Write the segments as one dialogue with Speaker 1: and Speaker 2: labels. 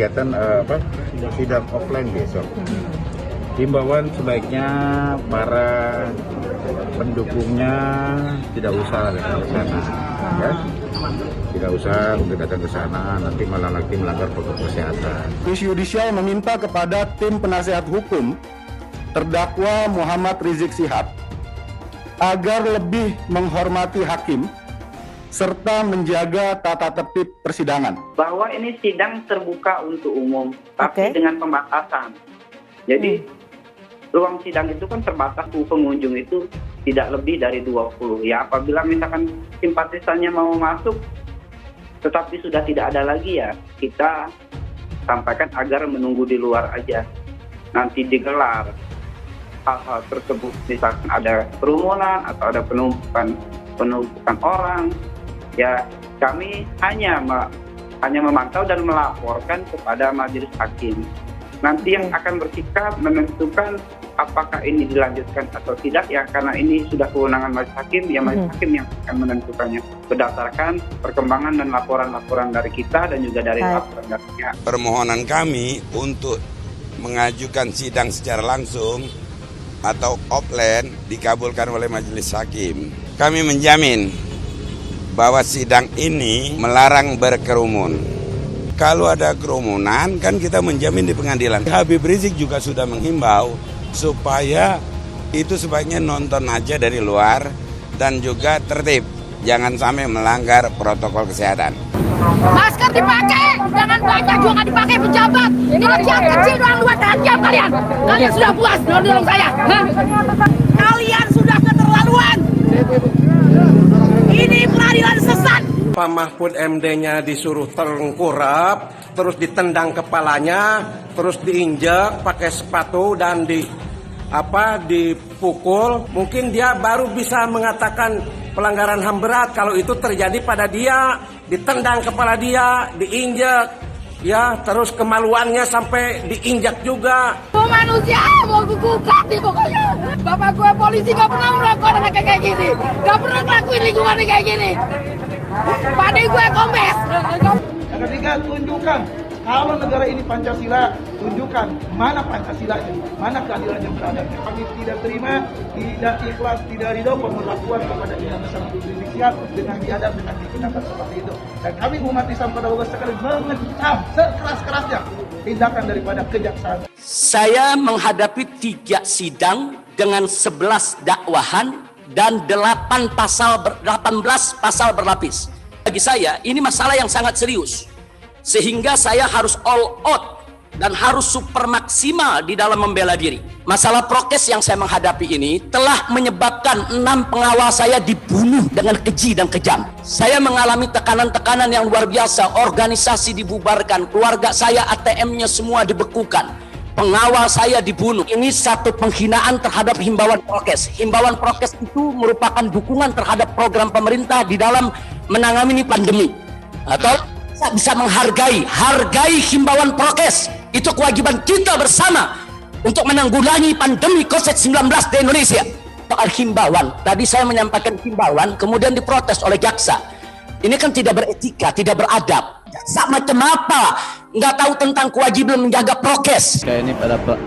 Speaker 1: kegiatan sidang offline besok. Himbauan sebaiknya para pendukungnya tidak usah datang ke sana, ya. Tidak usah untuk datang ke sana, nanti malah lagi melanggar protokol kesehatan.
Speaker 2: Komisi Yudisial meminta kepada tim penasehat hukum terdakwa Muhammad Rizik Syihab agar lebih menghormati hakim serta menjaga tata tertib persidangan.
Speaker 3: Bahwa ini sidang terbuka untuk umum, tapi dengan pembatasan. Jadi ruang sidang itu kan terbatas, pengunjung itu tidak lebih dari 20. Ya, apabila misalkan simpatisannya mau masuk tetapi sudah tidak ada lagi, ya kita sampaikan agar menunggu di luar aja. Nanti digelar hal-hal tersebut, misalkan ada kerumunan atau ada penumpukan orang, ya kami hanya memantau dan melaporkan kepada majelis hakim. Nanti yang akan bersikap menentukan apakah ini dilanjutkan atau tidak, ya karena ini sudah kewenangan majelis hakim, ya majelis hakim yang akan menentukannya berdasarkan perkembangan dan laporan-laporan dari kita dan juga dari laporan dari pihak.
Speaker 4: Permohonan kami untuk mengajukan sidang secara langsung atau offline dikabulkan oleh majelis hakim. Kami menjamin bahwa sidang ini melarang berkerumun. Kalau ada kerumunan kan kita menjamin di pengadilan. Habib Rizik juga sudah menghimbau supaya itu sebaiknya nonton aja dari luar dan juga tertib. Jangan sampai melanggar protokol kesehatan.
Speaker 5: Masker dipakai, jangan banyak juga dipakai pejabat. Ini yang kecil doang luar diam kalian. Kalian sudah puas dorong saya. Kalian sudah keterlaluan. Ini peradilan sesat.
Speaker 6: Pak Mahfud MD-nya disuruh terengkurap, terus ditendang kepalanya, terus diinjak pakai sepatu dan dipukul. Mungkin dia baru bisa mengatakan pelanggaran HAM berat kalau itu terjadi pada dia, ditendang kepala dia, diinjak, ya terus kemaluannya sampai diinjak juga.
Speaker 5: Manusia mau gugat nih pokoknya. Bapak gue polisi gak pernah melakukan kayak gini, gak pernah ngelakuin lingkungannya kayak gini. Pada gue komes.
Speaker 7: Yang ketiga, tunjukkan kalau negara ini Pancasila, tunjukkan mana Pancasilanya, mana keadilan yang berada. Kami tidak terima, tidak ikhlas, tidak ridho pemberlakuan kepada Indonesia Indonesia dengan diadab, dengan digunakan seperti itu. Dan kami umat Islam pada Allah sekali mengecam sekeras-kerasnya tindakan daripada kejaksaan.
Speaker 8: Saya menghadapi 3 sidang dengan 11 dakwahan dan 18 pasal berlapis. Bagi saya ini masalah yang sangat serius, sehingga saya harus all out dan harus super maksimal di dalam membela diri. Masalah prokes yang saya menghadapi ini telah menyebabkan 6 pengawal saya dibunuh dengan keji dan kejam. Saya mengalami tekanan-tekanan yang luar biasa, organisasi dibubarkan, keluarga saya ATM-nya semua dibekukan. Pengawal saya dibunuh. Ini satu penghinaan terhadap himbauan prokes. Himbauan prokes itu merupakan dukungan terhadap program pemerintah di dalam menangani pandemi. Atau bisa hargai himbauan prokes. Itu kewajiban kita bersama untuk menanggulangi pandemi COVID-19 di Indonesia. Soal himbauan, tadi saya menyampaikan himbauan, kemudian diprotes oleh jaksa. Ini kan tidak beretika, tidak beradab. Jaksa macam apa? Nggak tahu tentang kewajiban menjaga prokes.
Speaker 9: Ini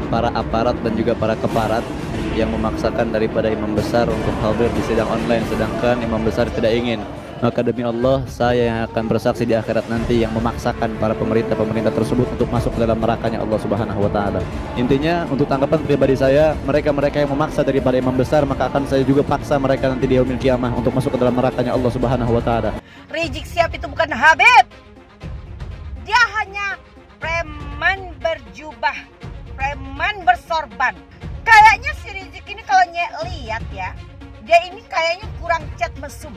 Speaker 9: para aparat dan juga para keparat yang memaksakan daripada imam besar untuk hadir di sidang online, sedangkan imam besar tidak ingin. Maka demi Allah, saya yang akan bersaksi di akhirat nanti yang memaksakan para pemerintah tersebut untuk masuk ke dalam nerakanya Allah Subhanahu wa taala. Intinya, untuk tanggapan pribadi saya, mereka yang memaksa daripada imam besar, maka akan saya juga paksa mereka nanti di yaumil kiamah untuk masuk ke dalam nerakanya Allah Subhanahu wa taala.
Speaker 5: Rizik Syihab itu bukan Habib. Dia hanya preman berjubah, preman bersorban. Kayaknya si Rizik ini kalau lihat ya, dia ini kayaknya kurang cat mesum.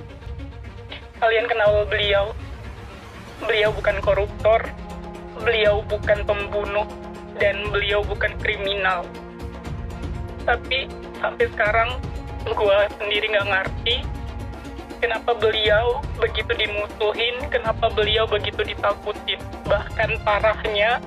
Speaker 10: Kalian kenal beliau? Beliau bukan koruptor, beliau bukan pembunuh, dan beliau bukan kriminal. Tapi sampai sekarang gue sendiri nggak ngerti kenapa beliau begitu dimusuhin, kenapa beliau begitu ditakutin. Bahkan parahnya,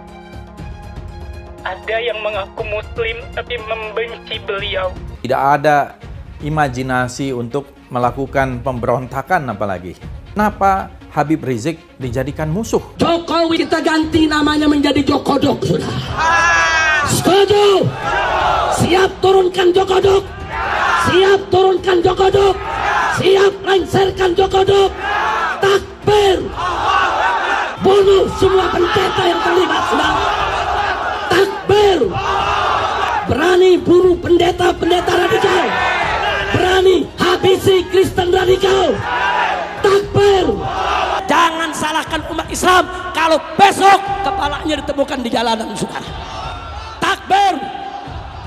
Speaker 10: ada yang mengaku muslim tapi membenci beliau.
Speaker 11: Tidak ada imajinasi untuk melakukan pemberontakan apalagi. Kenapa Habib Rizik dijadikan musuh.
Speaker 8: Jokowi kita ganti namanya menjadi Jokodok sudah. Setuju? Siap turunkan Jokodok. Siap turunkan Jokodok. Siap lengserkan Jokodok. Takbir. Bunuh semua pendeta yang terlibat sudah. Takbir. Berani bunuh pendeta-pendeta radikal. Berani habisi Kristen radikal. Takbir. Jangan salahkan umat Islam kalau besok kepalanya ditemukan di jalanan, saudara. Takbir.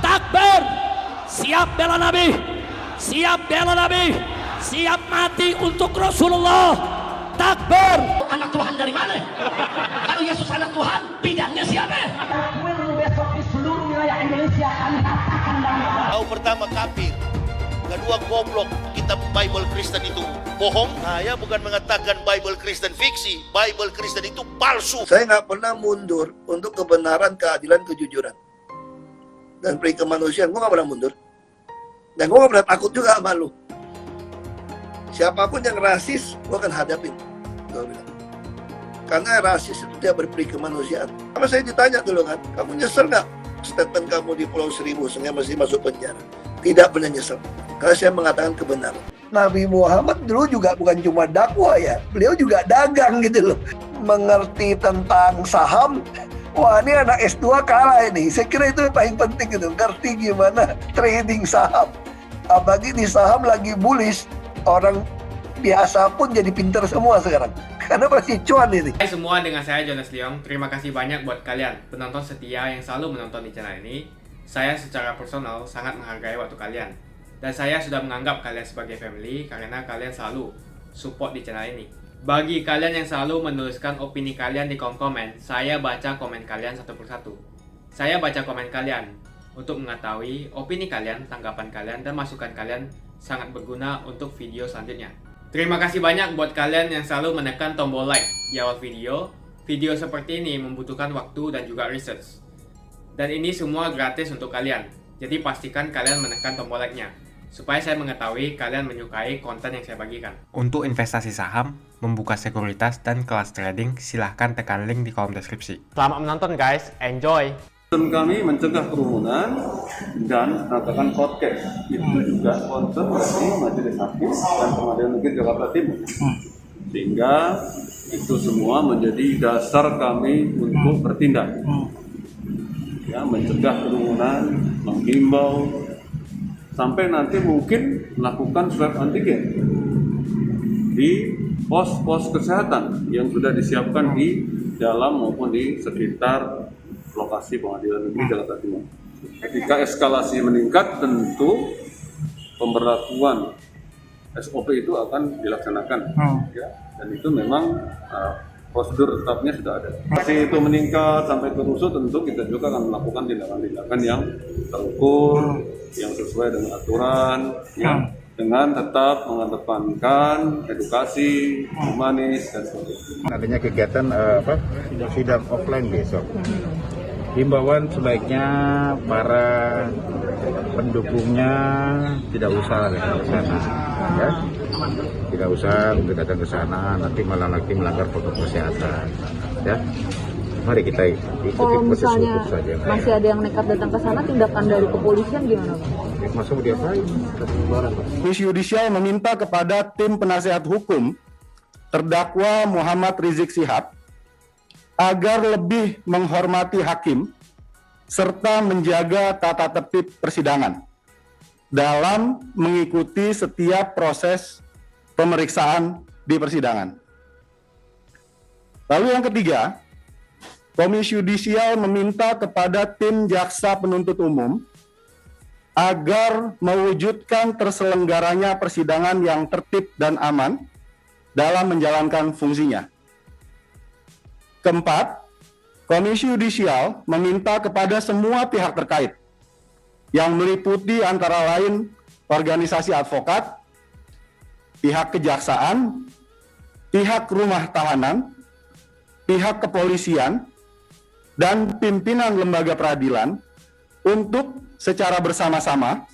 Speaker 8: Takbir. Siap bela Nabi. Siap bela Nabi. Siap mati untuk Rasulullah. Takbir. Anak Tuhan dari mana? Kalau Yesus anak Tuhan, bidangnya siapa? Besok di seluruh wilayah Indonesia kami katakan
Speaker 12: Tahu pertama kafir, kedua goblok. Kita Bible Kristen itu bohong. Saya bukan mengatakan Bible Kristen fiksi, Bible Kristen itu palsu.
Speaker 7: Saya nggak pernah mundur untuk kebenaran, keadilan, kejujuran, dan peri kemanusiaan. Gue nggak pernah mundur, dan gue nggak pernah takut juga sama lu. Siapapun yang rasis, gue akan hadapin. Gue bilang, karena rasis itu dia berperi kemanusiaan. Sama saya ditanya dulu kan, kamu nyesel nggak statement kamu di Pulau Seribu sehingga masih masuk penjara? Tidak pernah nyesel, karena saya mengatakan kebenaran. Nabi Muhammad dulu juga bukan cuma dakwah ya, beliau juga dagang gitu loh. Mengerti tentang saham, wah ini anak S2 kalah ini. Saya kira itu yang paling penting gitu, ngerti gimana trading saham. Apalagi di saham lagi bullish, orang biasa pun jadi pintar semua sekarang. Karena pasti cuan ini.
Speaker 13: Hai semua, dengan saya Jonas Leong. Terima kasih banyak buat kalian penonton setia yang selalu menonton di channel ini. Saya secara personal sangat menghargai waktu kalian. Dan saya sudah menganggap kalian sebagai family karena kalian selalu support di channel ini. Bagi kalian yang selalu menuliskan opini kalian di kolom komen, saya baca komen kalian satu persatu. Saya baca komen kalian untuk mengetahui opini kalian, tanggapan kalian, dan masukan kalian sangat berguna untuk video selanjutnya. Terima kasih banyak buat kalian yang selalu menekan tombol like di awal video. Video seperti ini membutuhkan waktu dan juga research. Dan ini semua gratis untuk kalian. Jadi pastikan kalian menekan tombol like-nya supaya saya mengetahui kalian menyukai konten yang saya bagikan.
Speaker 11: Untuk investasi saham, membuka sekuritas, dan kelas trading, silahkan tekan link di kolom deskripsi. Selamat menonton guys, enjoy!
Speaker 14: Kami mencegah kerumunan dan mengatakan podcast itu juga konten dari Majelis Hakim dan Pengadilan Negeri Jakarta Timur, sehingga itu semua menjadi dasar kami untuk bertindak, ya, mencegah kerumunan, menghimbau, sampai nanti mungkin melakukan swab antigen di pos-pos kesehatan yang sudah disiapkan di dalam maupun di sekitar lokasi Pengadilan Negeri Jakarta Timur. Ketika eskalasi meningkat, tentu pemberlakuan SOP itu akan dilaksanakan, ya, dan itu memang prosedur tetapnya sudah ada. Masih itu meningkat sampai ke rusuh, tentu kita juga akan melakukan tindakan-tindakan yang terukur, yang sesuai dengan aturan, yang dengan tetap mengedepankan edukasi, humanis, dan sebagainya.
Speaker 1: Adanya kegiatan sidang offline besok. Himbauan sebaiknya para pendukungnya tidak usah datang ke sana, ya. Tidak usah datang ke sana, nanti malah lagi melanggar protokol kesehatan, ya. Mari kita ikuti proses hukum saja.
Speaker 15: Masih ada yang nekat datang ke sana, tindakan dari kepolisian gimana, Pak?
Speaker 1: Masa mau diapain?
Speaker 2: Komisi Yudisial meminta kepada tim penasehat hukum terdakwa Muhammad Rizik Syihab agar lebih menghormati hakim serta menjaga tata tertib persidangan dalam mengikuti setiap proses pemeriksaan di persidangan. Lalu yang ketiga, Komisi Yudisial meminta kepada tim jaksa penuntut umum agar mewujudkan terselenggaranya persidangan yang tertib dan aman dalam menjalankan fungsinya. Keempat, Komisi Yudisial meminta kepada semua pihak terkait yang meliputi antara lain organisasi advokat, pihak kejaksaan, pihak rumah tahanan, pihak kepolisian, dan pimpinan lembaga peradilan untuk secara bersama-sama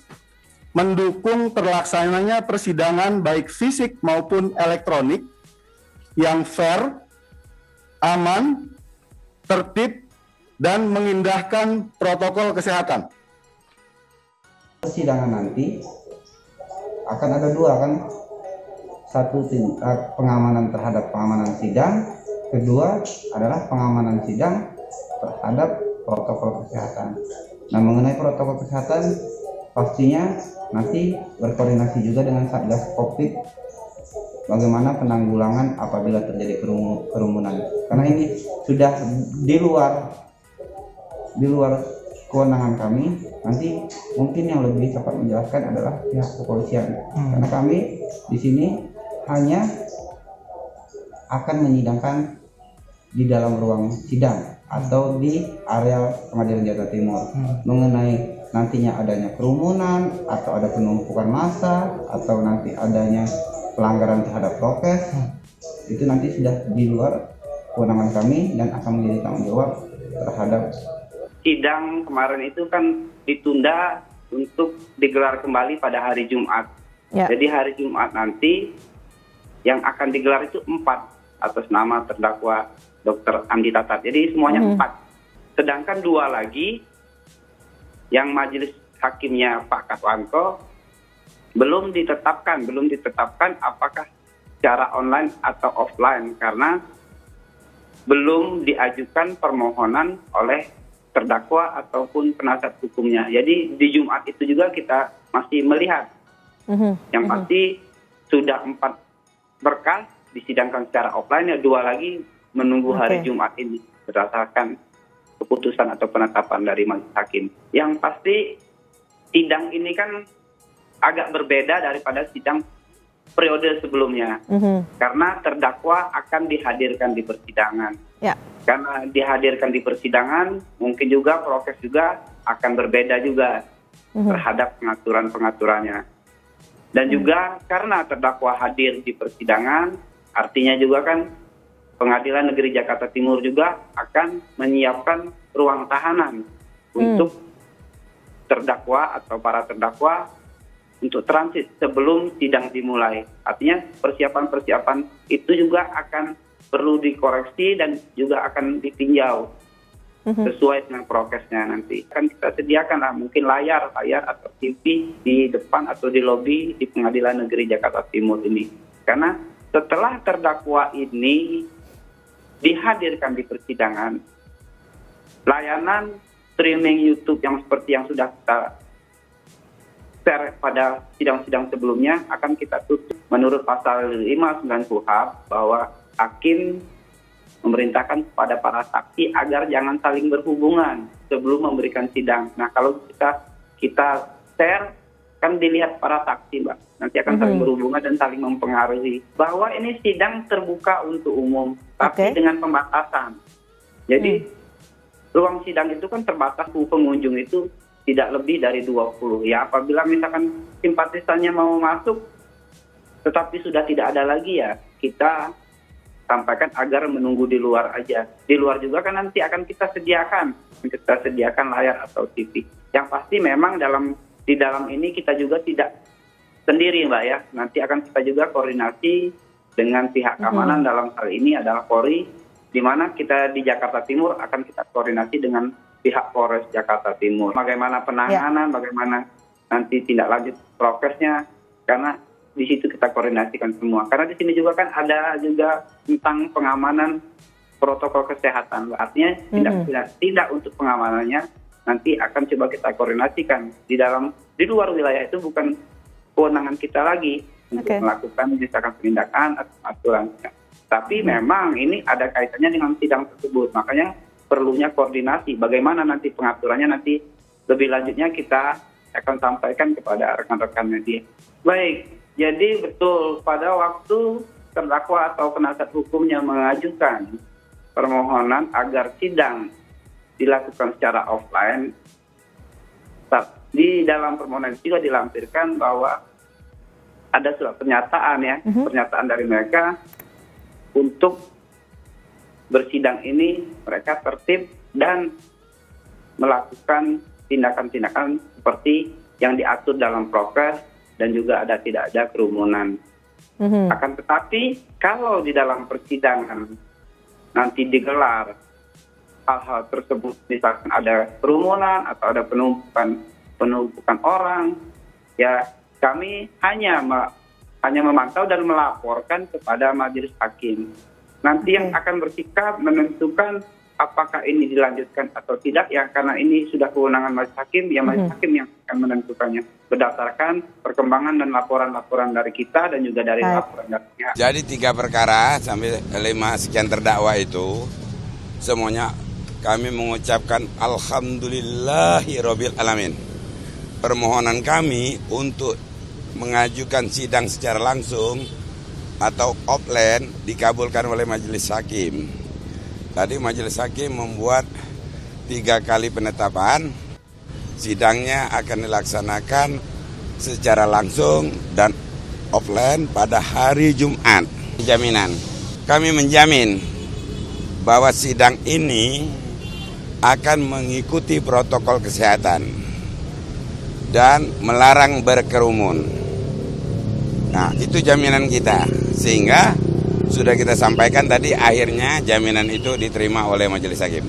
Speaker 2: mendukung terlaksananya persidangan baik fisik maupun elektronik yang fair, aman, tertib, dan mengindahkan protokol kesehatan.
Speaker 16: Persidangan nanti akan ada dua kan, satu pengamanan terhadap pengamanan sidang, kedua adalah pengamanan sidang terhadap protokol kesehatan. Nah, mengenai protokol kesehatan pastinya nanti berkoordinasi juga dengan Satgas Covid bagaimana penanggulangan apabila terjadi kerumunan. Karena ini sudah di luar kewenangan kami. Nanti mungkin yang lebih cepat menjelaskan adalah pihak kepolisian. Karena kami di sini hanya akan menyidangkan di dalam ruang sidang atau di area Pengadilan Jakarta Timur. Mengenai nantinya adanya kerumunan atau ada penumpukan massa atau nanti adanya pelanggaran terhadap prokes, itu nanti sudah di luar kewenangan kami dan akan menjadi tanggung jawab terhadap.
Speaker 3: Sidang kemarin itu kan ditunda untuk digelar kembali pada hari Jumat. Jadi hari Jumat nanti yang akan digelar itu 4 atas nama terdakwa Dr. Andi Tatat. Jadi semuanya 4. Sedangkan 2 lagi yang majelis hakimnya Pak Kaswanto belum ditetapkan apakah secara online atau offline karena belum diajukan permohonan oleh terdakwa ataupun penasihat hukumnya. Jadi di Jumat itu juga kita masih melihat. Yang pasti sudah 4 berkas disidangkan secara offline, ya 2 lagi menunggu hari Jumat ini berdasarkan keputusan atau penetapan dari majelis hakim. Yang pasti sidang ini kan agak berbeda daripada sidang periode sebelumnya. Karena terdakwa akan dihadirkan di persidangan. Karena dihadirkan di persidangan, mungkin juga prokes juga akan berbeda juga terhadap pengaturan-pengaturannya. Dan juga karena terdakwa hadir di persidangan, artinya juga kan Pengadilan Negeri Jakarta Timur juga akan menyiapkan ruang tahanan untuk terdakwa atau para terdakwa untuk transit sebelum sidang dimulai. Artinya persiapan-persiapan itu juga akan perlu dikoreksi dan juga akan ditinjau sesuai dengan prokesnya nanti. Akan kita sediakan lah mungkin layar atau TV di depan atau di lobi di Pengadilan Negeri Jakarta Timur ini. Karena setelah terdakwa ini dihadirkan di persidangan, layanan streaming YouTube yang seperti yang sudah kita share pada sidang-sidang sebelumnya akan kita tutup. Menurut pasal 59 KUHP bahwa hakim memerintahkan kepada para saksi agar jangan saling berhubungan sebelum memberikan sidang. Nah, kalau kita share kan dilihat para saksi, Mbak. Nanti akan saling berhubungan dan saling mempengaruhi. Bahwa ini sidang terbuka untuk umum, tapi dengan pembatasan. Jadi ruang sidang itu kan terbatas, pengunjung itu tidak lebih dari 20. Ya, apabila misalkan simpatisannya mau masuk, tetapi sudah tidak ada lagi, ya kita sampaikan agar menunggu di luar aja. Di luar juga kan nanti akan kita sediakan layar atau TV. Yang pasti memang di dalam ini kita juga tidak sendiri, Mbak, ya. Nanti akan kita juga koordinasi dengan pihak keamanan, dalam hal ini adalah Polri, di mana kita di Jakarta Timur akan kita koordinasi dengan pihak Polres Jakarta Timur. Bagaimana penanganan, bagaimana nanti tindak lanjut prokesnya, karena di situ kita koordinasikan semua. Karena di sini juga kan ada juga tentang pengamanan protokol kesehatan. Artinya tidak untuk pengamanannya nanti akan coba kita koordinasikan di luar wilayah itu bukan kewenangan kita lagi untuk melakukan misalkan penindakan atau aturan. Tapi memang ini ada kaitannya dengan sidang tersebut. Makanya perlunya koordinasi. Bagaimana nanti pengaturannya nanti lebih lanjutnya kita akan sampaikan kepada rekan-rekan media. Baik, jadi betul pada waktu terdakwa atau penasihat hukumnya mengajukan permohonan agar sidang dilakukan secara offline, di dalam permohonan juga dilampirkan bahwa ada surat pernyataan pernyataan dari mereka untuk bersidang ini mereka tertib dan melakukan tindakan-tindakan seperti yang diatur dalam prokes dan juga tidak ada kerumunan. Akan tetapi kalau di dalam persidangan nanti digelar hal-hal tersebut, misalkan ada kerumunan atau ada penumpukan orang, ya kami hanya memantau dan melaporkan kepada majelis hakim. Nanti yang akan bersikap menentukan apakah ini dilanjutkan atau tidak, ya karena ini sudah kewenangan majelis hakim, ya majelis hakim yang akan menentukannya berdasarkan perkembangan dan laporan-laporan dari kita dan juga dari laporan dari pihak.
Speaker 4: Jadi 3 perkara sampai 5 sekian terdakwa itu semuanya kami mengucapkan alhamdulillahirabbil alamin. Permohonan kami untuk mengajukan sidang secara langsung atau offline dikabulkan oleh majelis hakim. Tadi majelis hakim membuat 3 kali penetapan, sidangnya akan dilaksanakan secara langsung dan offline pada hari Jumat. Jaminan, kami menjamin bahwa sidang ini akan mengikuti protokol kesehatan dan melarang berkerumun. Nah, itu jaminan kita, sehingga sudah kita sampaikan tadi, akhirnya jaminan itu diterima oleh majelis hakim.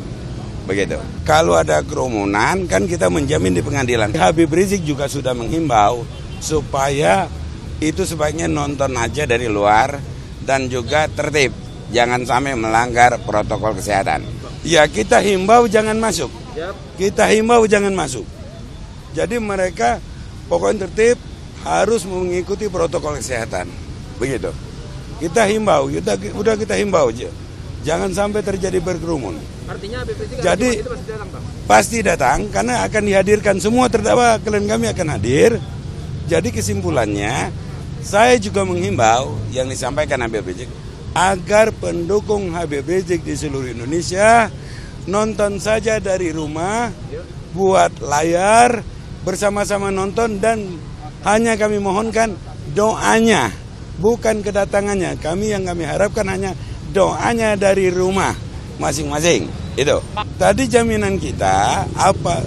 Speaker 4: Begitu. Kalau ada kerumunan kan kita menjamin di pengadilan. Habib Rizik juga sudah menghimbau supaya itu sebaiknya nonton aja dari luar dan juga tertib, jangan sampai melanggar protokol kesehatan. Ya, kita himbau jangan masuk. Kita himbau jangan masuk. Jadi mereka pokoknya tertib, harus mengikuti protokol kesehatan. Begitu. Kita himbau, kita himbau aja. Jangan sampai terjadi berkerumun.
Speaker 11: Artinya Habib Rizik
Speaker 4: jadi
Speaker 11: itu pasti datang, Bang?
Speaker 4: Pasti datang karena akan dihadirkan semua terdakwa, klien kami akan hadir. Jadi kesimpulannya, saya juga menghimbau yang disampaikan Habib Rizik agar pendukung Habib Rizik di seluruh Indonesia nonton saja dari rumah, buat layar, bersama-sama nonton, dan hanya kami mohonkan doanya, bukan kedatangannya. Yang kami harapkan hanya doanya dari rumah masing-masing. Itu. Tadi jaminan kita apa?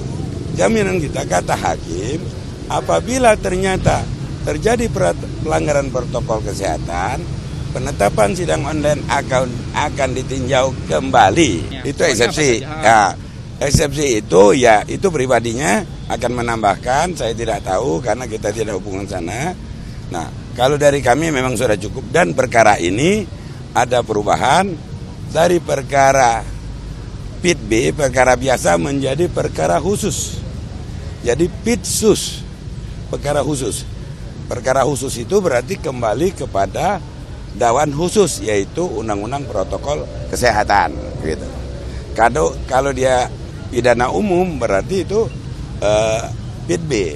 Speaker 4: Jaminan kita kata hakim, apabila ternyata terjadi pelanggaran protokol kesehatan, penetapan sidang online akan ditinjau kembali. Itu eksepsi. Ya, eksepsi itu ya itu pribadinya akan menambahkan, saya tidak tahu karena kita tidak hubungan sana. Nah, kalau dari kami memang sudah cukup, dan perkara ini ada perubahan dari perkara PIT B, perkara biasa, menjadi perkara khusus. Jadi PIT-sus, perkara khusus. Perkara khusus itu berarti kembali kepada Dewan Khusus, yaitu Undang-Undang Protokol Kesehatan. Gitu. Kalau dia pidana umum berarti itu PIT B.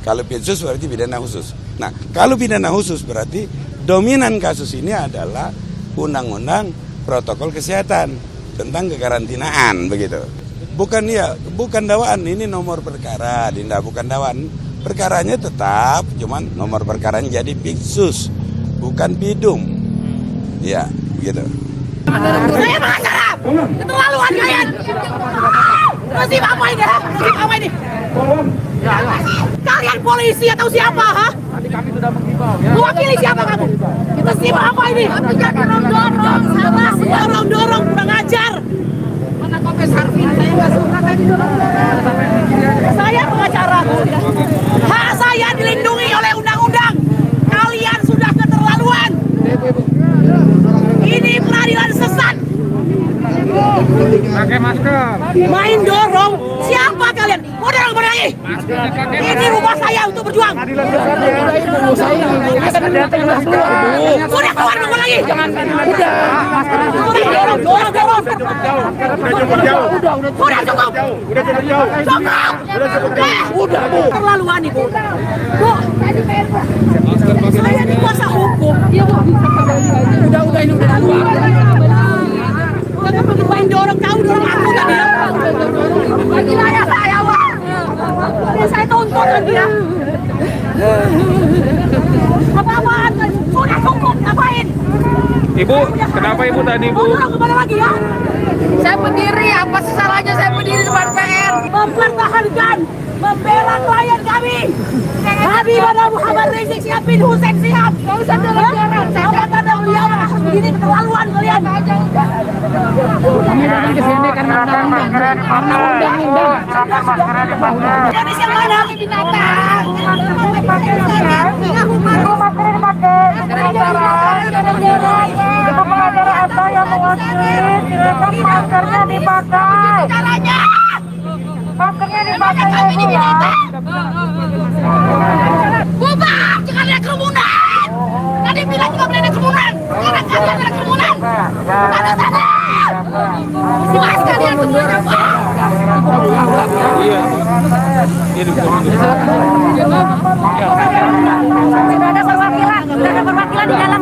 Speaker 4: Kalau PIT-sus berarti pidana khusus. Nah, kalau pidana khusus berarti dominan kasus ini adalah Undang-Undang Protokol Kesehatan tentang kekarantinaan, begitu. Bukan dakwaan, ini nomor perkara, Dinda, bukan dakwaan. Perkaranya tetap, cuman nomor perkaranya jadi PIT-sus, bukan PIDUM. Ya, begitu.
Speaker 5: Saya pengacara! Keterlaluan kalian! Masih apa ini? Apa ini? Kalian polisi atau siapa? Ha?
Speaker 11: Nanti kami sudah mengimbau ya.
Speaker 5: Mewakili siapa kamu? Kita siapa apa ini? Dorong-dorong, kurang ajar. Mana kopes Harvin? Saya nggak suka tadi dorong-dorong. Saya pengacara. Hak saya dilindungi oleh undang-undang. Kalian sudah keterlaluan. Ini peradilan sesat.
Speaker 11: Pakai masker.
Speaker 5: Main dorong. Siapa kalian? Mau dorong kemana lagi? Ini rumah saya untuk berjuang. Sudah keluar nunggu lagi. Sudah cukup. Udah Bu. Terlaluan ibu. Bu. Saya ini kuasa hukum. Udah ini udah keluar. Jangan main dorong, kau dorong aku tadi ya. Wilayah saya, Wak. Saya tuntut lagi ya. Apa-apaan? Sudah cukup, ngapain?
Speaker 11: Ibu, kenapa Ibu tadi, Bu?
Speaker 5: Dorong kemana lagi ya? Saya berdiri, apa sih salahnya saya berdiri di depan PR? membela klien kami. Habib ada Muhammad Rizik Syihab bin Hussein Syihab. Gak usah dorong-dorong. Saya kata beliau ini keterlaluan kalian. Kami datang ke sini karena undang-undang. Indonesia mana? Binatang. Itu pengacara apa yang mewakili? Silakan maskernya dipakai. Caranya. Maskernya dipakai ya, Bu. Bubar, jangan ada kerumunan. Tadi bilang juga boleh ada kerumunan. Sekarang kalian ada kerumunan. Sana sana. Masker dia kerumunan, Pak. Sudah ada perwakilan di dalam.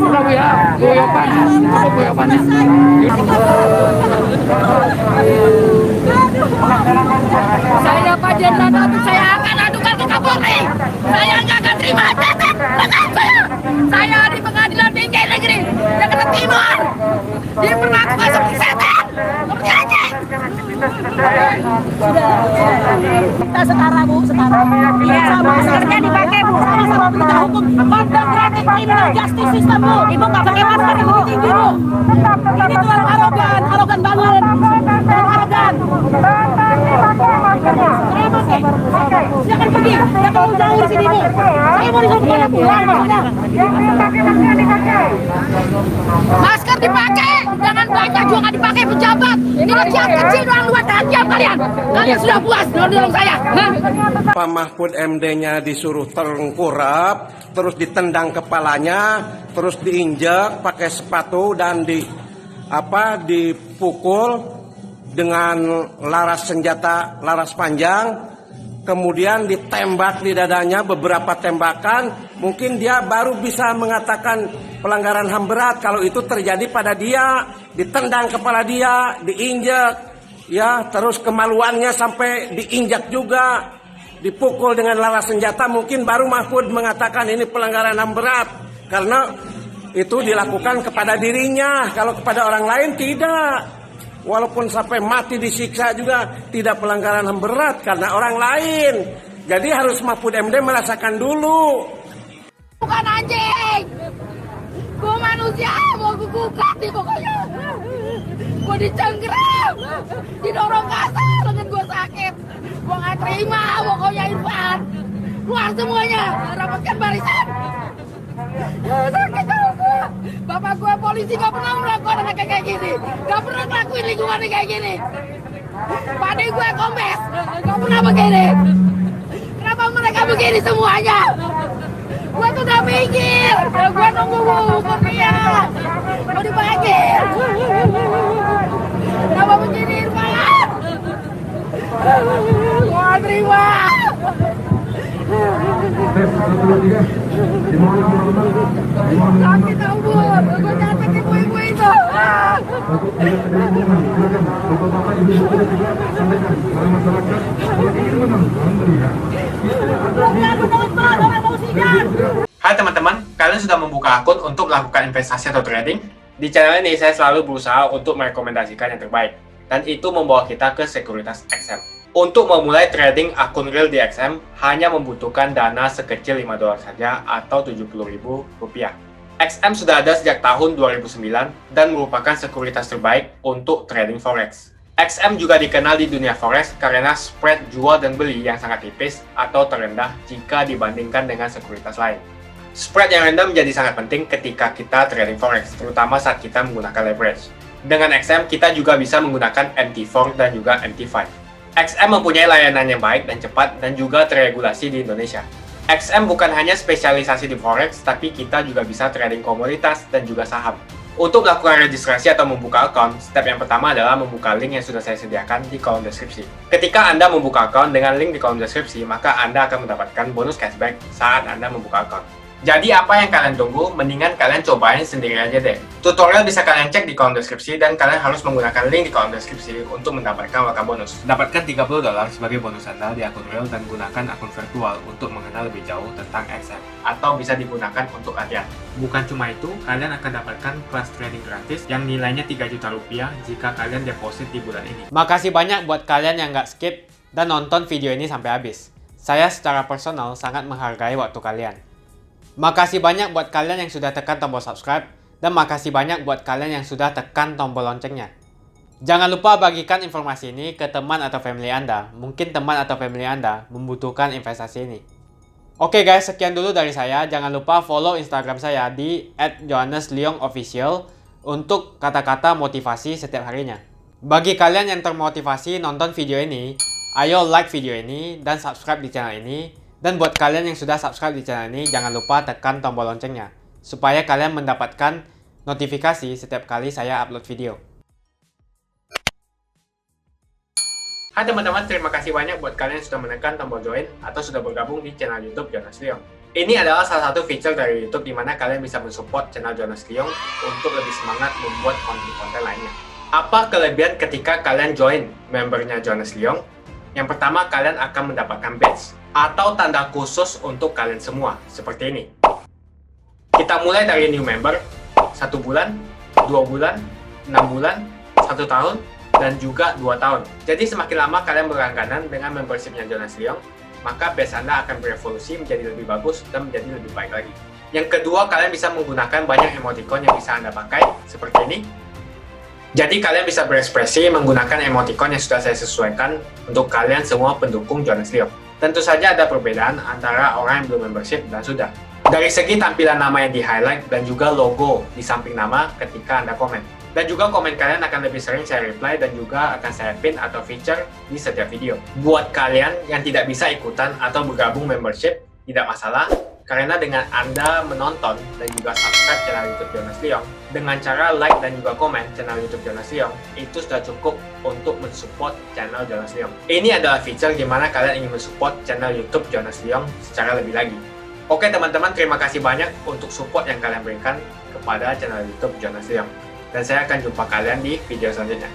Speaker 5: Saya Pak Jenderal Gatot, saya akan adukan ke Kapolri. Saya nggak akan terima tetet dengan saya. Saya di Pengadilan Tinggi Negeri Jakarta Timur diperlakukan seperti setan, seperti anjing. Kita setara, Bu, setara. Sama maskernya dipakai, Bu. Sama penegak hukum. Democratic criminal justice system, Bu. Ibu nggak pakai masker yang lebih tinggi, Bu. Ini tuh arogan banget. Dan arogan. Jangan pergi, jangan mau jauh di sini, Bu. Saya mau disuruh kemana pulang, maksudnya. Masker dipakai, jangan banyak juga nggak dipakai pejabat. Ini kecil doang luar tajam kalian. Kalian sudah puas dorong saya.
Speaker 6: Pak Mahfud MD-nya disuruh terengkurap, terus ditendang kepalanya, terus diinjak pakai sepatu dan dipukul dengan laras senjata laras panjang, kemudian ditembak di dadanya beberapa tembakan. Mungkin dia baru bisa mengatakan pelanggaran HAM berat kalau itu terjadi pada dia, ditendang kepala dia, diinjak, ya, terus kemaluannya sampai diinjak juga, dipukul dengan laras senjata. Mungkin baru Mahfud mengatakan ini pelanggaran HAM berat karena itu dilakukan kepada dirinya, kalau kepada orang lain tidak. Walaupun sampai mati disiksa juga tidak pelanggaran HAM berat karena orang lain. Jadi harus Mahfud MD merasakan dulu.
Speaker 5: Bukan anjing, gue manusia, mau gue gugat nih pokoknya. Gue dicengkram, didorong kasar dengan gue sakit. Gue gak terima pokoknya Irfan. Keluar semuanya, rapatkan barisan. Sakit tau gue. Bapak gue polisi gak pernah melakukan anak kayak gini. Gak pernah ngelakuin lingkungan kayak gini. Pade gue kombes, gak pernah begini. Kenapa mereka begini semuanya? Gue tuh udah mikir, gue nunggu hukum dia. Mau dipanggil. Kenapa begini Irfan? Gue gak terima. Sakit tau Bu, gue catat ibu-ibu itu.
Speaker 13: Hai teman-teman, kalian sudah membuka akun untuk melakukan investasi atau trading? Di channel ini saya selalu berusaha untuk merekomendasikan yang terbaik, dan itu membawa kita ke Sekuritas XM. Untuk memulai trading akun real di XM, hanya membutuhkan dana sekecil $5 saja atau Rp70.000. XM sudah ada sejak tahun 2009 dan merupakan sekuritas terbaik untuk trading forex. XM juga dikenal di dunia forex karena spread jual dan beli yang sangat tipis atau terendah jika dibandingkan dengan sekuritas lain. Spread yang rendah menjadi sangat penting ketika kita trading forex, terutama saat kita menggunakan leverage. Dengan XM, kita juga bisa menggunakan MT4 dan juga MT5. XM mempunyai layanan yang baik dan cepat dan juga terregulasi di Indonesia. XM bukan hanya spesialisasi di forex, tapi kita juga bisa trading komoditas dan juga saham. Untuk melakukan registrasi atau membuka akun, step yang pertama adalah membuka link yang sudah saya sediakan di kolom deskripsi. Ketika Anda membuka akun dengan link di kolom deskripsi, maka Anda akan mendapatkan bonus cashback saat Anda membuka akun. Jadi apa yang kalian tunggu? Mendingan kalian cobain sendiri aja deh. Tutorial bisa kalian cek di kolom deskripsi dan kalian harus menggunakan link di kolom deskripsi untuk mendapatkan welcome bonus. Dapatkan $30 sebagai bonus Anda di akun real dan gunakan akun virtual untuk mengenal lebih jauh tentang XM. Atau bisa digunakan untuk latihan. Bukan cuma itu, kalian akan dapatkan kelas trading gratis yang nilainya Rp3 juta jika kalian deposit di bulan ini. Makasih banyak buat kalian yang nggak skip dan nonton video ini sampai habis. Saya secara personal sangat menghargai waktu kalian. Makasih banyak buat kalian yang sudah tekan tombol subscribe, dan makasih banyak buat kalian yang sudah tekan tombol loncengnya. Jangan lupa bagikan informasi ini ke teman atau family Anda. Mungkin teman atau family Anda membutuhkan investasi ini. Oke guys, sekian dulu dari saya. Jangan lupa follow Instagram saya di @johannesleongofficial untuk kata-kata motivasi setiap harinya. Bagi kalian yang termotivasi nonton video ini, ayo like video ini dan subscribe di channel ini. Dan buat kalian yang sudah subscribe di channel ini, jangan lupa tekan tombol loncengnya supaya kalian mendapatkan notifikasi setiap kali saya upload video. Hai teman-teman, terima kasih banyak buat kalian yang sudah menekan tombol join atau sudah bergabung di channel YouTube Jonas Leong. Ini adalah salah satu fitur dari YouTube di mana kalian bisa mensupport channel Jonas Leong untuk lebih semangat membuat konten-konten lainnya. Apa kelebihan ketika kalian join membernya Jonas Leong? Yang pertama, kalian akan mendapatkan badge atau tanda khusus untuk kalian semua, seperti ini. Kita mulai dari new member, 1 bulan, 2 bulan, 6 bulan, 1 tahun, dan juga 2 tahun. Jadi semakin lama kalian berlangganan dengan membershipnya Jonas Leong, maka badge Anda akan berevolusi menjadi lebih bagus dan menjadi lebih baik lagi. Yang kedua, kalian bisa menggunakan banyak emoticon yang bisa Anda pakai, seperti ini. Jadi kalian bisa berekspresi menggunakan emoticon yang sudah saya sesuaikan untuk kalian semua pendukung Jonas Leong. Tentu saja ada perbedaan antara orang yang belum membership dan sudah. Dari segi tampilan nama yang di-highlight dan juga logo di samping nama ketika Anda komen. Dan juga komen kalian akan lebih sering saya reply dan juga akan saya pin atau feature di setiap video. Buat kalian yang tidak bisa ikutan atau bergabung membership, tidak masalah. Karena dengan Anda menonton dan juga subscribe channel YouTube Jonas Leong, dengan cara like dan juga komen channel YouTube Jonas Leong, itu sudah cukup untuk mensupport channel Jonas Leong. Ini adalah fitur di mana kalian ingin mensupport channel YouTube Jonas Leong secara lebih lagi. Oke teman-teman, terima kasih banyak untuk support yang kalian berikan kepada channel YouTube Jonas Leong. Dan saya akan jumpa kalian di video selanjutnya.